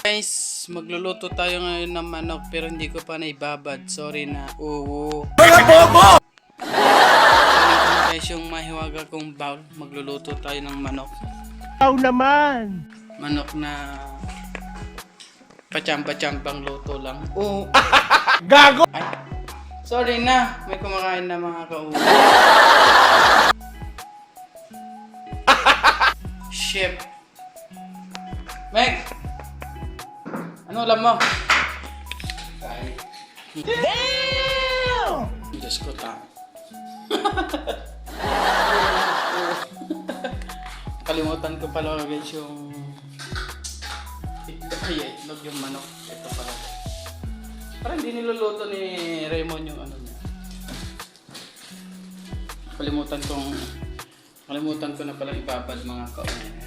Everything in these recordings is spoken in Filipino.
Guys, magluluto tayo ngayon ng manok pero hindi ko pa naibabad. Sorry na. Oo. Guys, yung mahiwaga kong bowl, magluluto tayo ng manok. Naman! Manok na pachamba-chambang luto lang. Oo. Gago! Ay, sorry na. May kumakain na mga kauwi. Chef. Meg! Ano alam mo? Kain. Damn! Diyos ko ta. Kalimutan ko pala guys yung itlog yung manok. Ito pala. Parang hindi niluluto ni Raymond yung ano niya. Kalimutan ko na palang ibabad mga kauwi.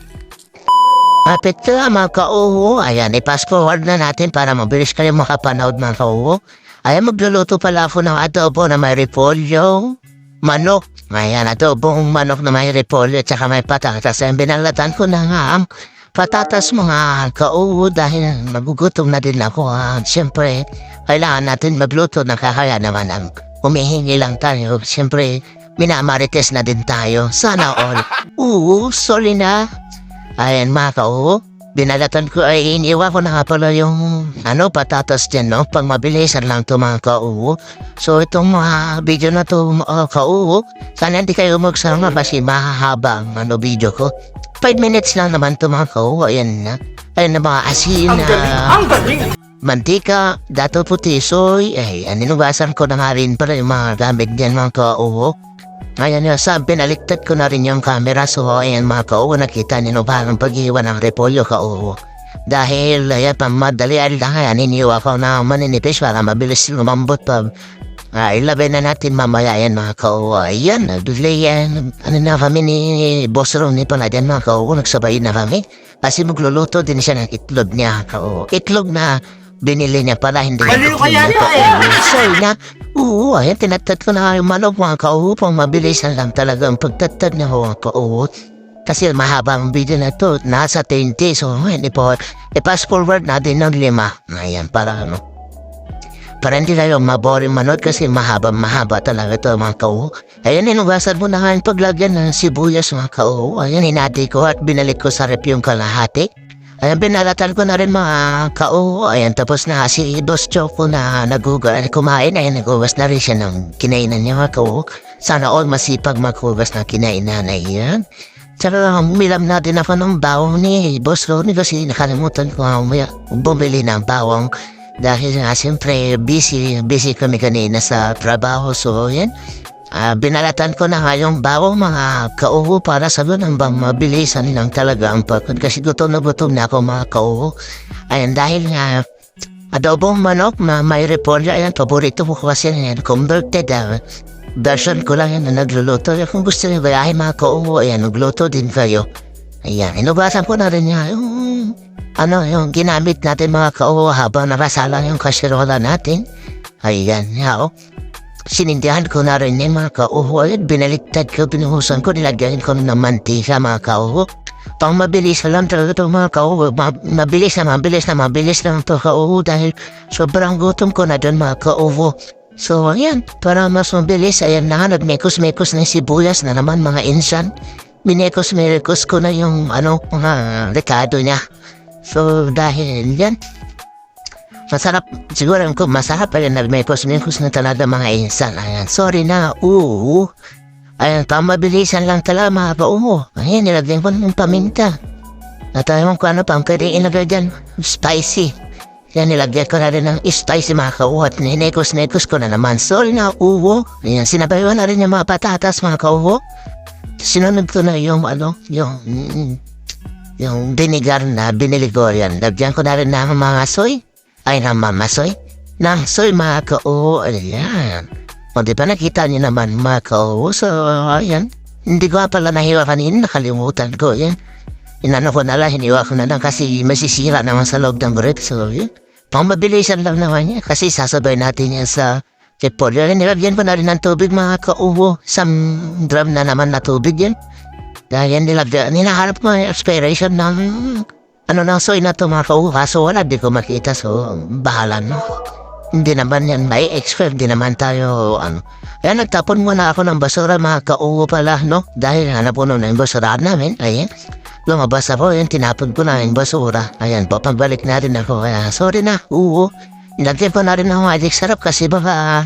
Kapit ka mga kauho. Ayan, i-pass forward na natin para mabilis kayo makapanood mga kauho. Ayan, magluluto pala ako ng adobo na may repolyo, manok. Ayan, adobong manok na may repolyo at saka may patatas. Ayan, binalatan ko na nga ang patatas mga kauho dahil magugutom na din ako. Siyempre, kailangan natin magluto na kaya naman ang humihingi lang tayo. Siyempre, minamarites na din tayo. Sana all. Sorry na. Ayan mga kauho, binalatan ko ay iniwa ko na nga pala yung patatas din, no? Pag mabilisan lang ito mga kauho. So itong mga video na ito mga kauho, sana hindi kayo magsama kasi mahahaba ang video ko. 5 minutes lang naman ito mga kauho, ayan na. Ayan na mga asin na mantika, dato puti, soy, inubasan ko na nga rin pala yung mga gamit dyan mga kauho. Ayan nga, pinaliktad ko na rin yung camera. So, ayan mga kauho, nakita nyo parang pag-iwan ng repolyo kauho. Dahil, ayan, pamadali lang, iniwa ko na maninipis para mabilis lumambot pa. Ilabay na natin mamaya yan mga kauho. Ayan, nagdulay yan. Ano na kami ni Boss Ronnie pala dyan mga kauho, nagsabay na kami. Kasi magluluto din siya ng itlog niya kauho. Itlog na binili niya pala, hindi Baliw kaya niya Sorry na. Ayan, tinatad ko na yung manok mga kauho. Pang mabilisan lang talaga ang pagtatad niya mga kauho. Kasi mahaba ang video na ito. Nasa 20. So, ayan, i-pass forward natin ng 5. Ayan, para hindi tayo maboring manood kasi mahaba talaga ito mga kauho. Ayan, inugasan mo na nga yung paglagyan ng sibuyas mga kauho. Ayan, hinati ko at binalik ko sa rep yung kalahati. Ayan, binalatan ko na rin mga kauho. Ayan, tapos na si Dos Choco na kumain. Ayan, naghugas na rin siya ng kinainan niya mga kauho. Sana all masipag maghugas ng kinainan na iyan. Tsaka umilam natin ako ng bawang ni Boss Ronnie kasi nakalimutan ko bumili ng bawang. Dahil nga siyempre busy kami kanina sa trabaho. So ayan, binalatan ko na nga yung bawang mga kauho para sa ganun mabilisan lang talaga ang pagod kasi gutom na ako mga kauho. Ayan, dahil nga adobong manok na may repolyo, ayan, paborito ko kasi yan, converted version ko lang yan na nagluluto. Kung gusto nyo bayahin mga kauho, ayan, nagluto din kayo. Ayan, inubasan ko na rin nga yung ginamit natin mga kauho habang nakasala yung kasirola natin. Ayan, sinindihan ko na rin yung mga kauho. Binaliktad ko, binuhusan ko, nilagyan ko ng mantika mga kauho. Pang mabilis lang talaga ito mga kauho. Mabilis na ito kauho dahil sobrang gutom ko na doon mga kauho. So ayan, para mas mabilis, ayan na nagmekos-mekos na sibuyas na naman mga insan. Minekos-mekos ko na yung mga rekado niya. So dahil yan, masarap, siguro kung masarap ay nagmekos-mekos na talaga mga insan. Ayan, sorry na, ayan, pamabilisan lang talaga mga kauho. Ayan, nilagyan ko ng paminta. At ayaw ko pang pwede ilagay dyan, spicy. Ayan, nilagyan ko na rin ng spicy mga kauho at ninekos-nekos ko na naman. Sorry na, ayan, sinabay ko na rin yung mga patatas mga kauho. Sinunod ko na yung vinegar na binili ko yan. Lagyan ko na rin ng mga soy. Ay, namamasoy. Nang soy mga kauho. Ayan. O di ba nakita niyo naman mga kauho. So, ayan. Hindi ko pala nahiwa kanina. Nakalimutan ko. Ayan. Inano ko na lang. Hiniwa ko na lang kasi masisira naman sa loob ng brief. So, ayan. Pang mabilisan lang naman yan. Kasi sasabay natin yan sa repolyo. Nilagyan ko na rin ng tubig mga kauho. Some drum na naman na tubig yan. Dahil ninaharap ko yung expiration ng ano na soy na to mga kauho, kaso wala di ko makita, so bahala no. Hindi naman yan may expert, di naman tayo ano. Kaya nagtapon muna ako ng basura mga kauho pala no, dahil hanapuno na yung basura namin, ayan. Lumabas ako, yun, tinapon ko na yung basura. Ayan po, pagbalik na rin ako, kaya sorry na, uho. Nilagyan ko na rin ng magic sarap kasi baka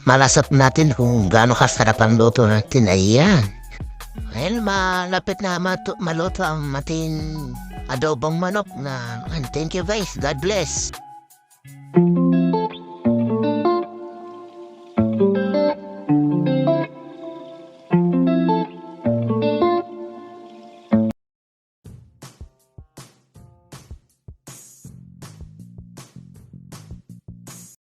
malasap natin kung gaano kasarap ang luto natin, ayan. Well, malapit na maluto ang mating adobong manok na, and thank you guys, God bless.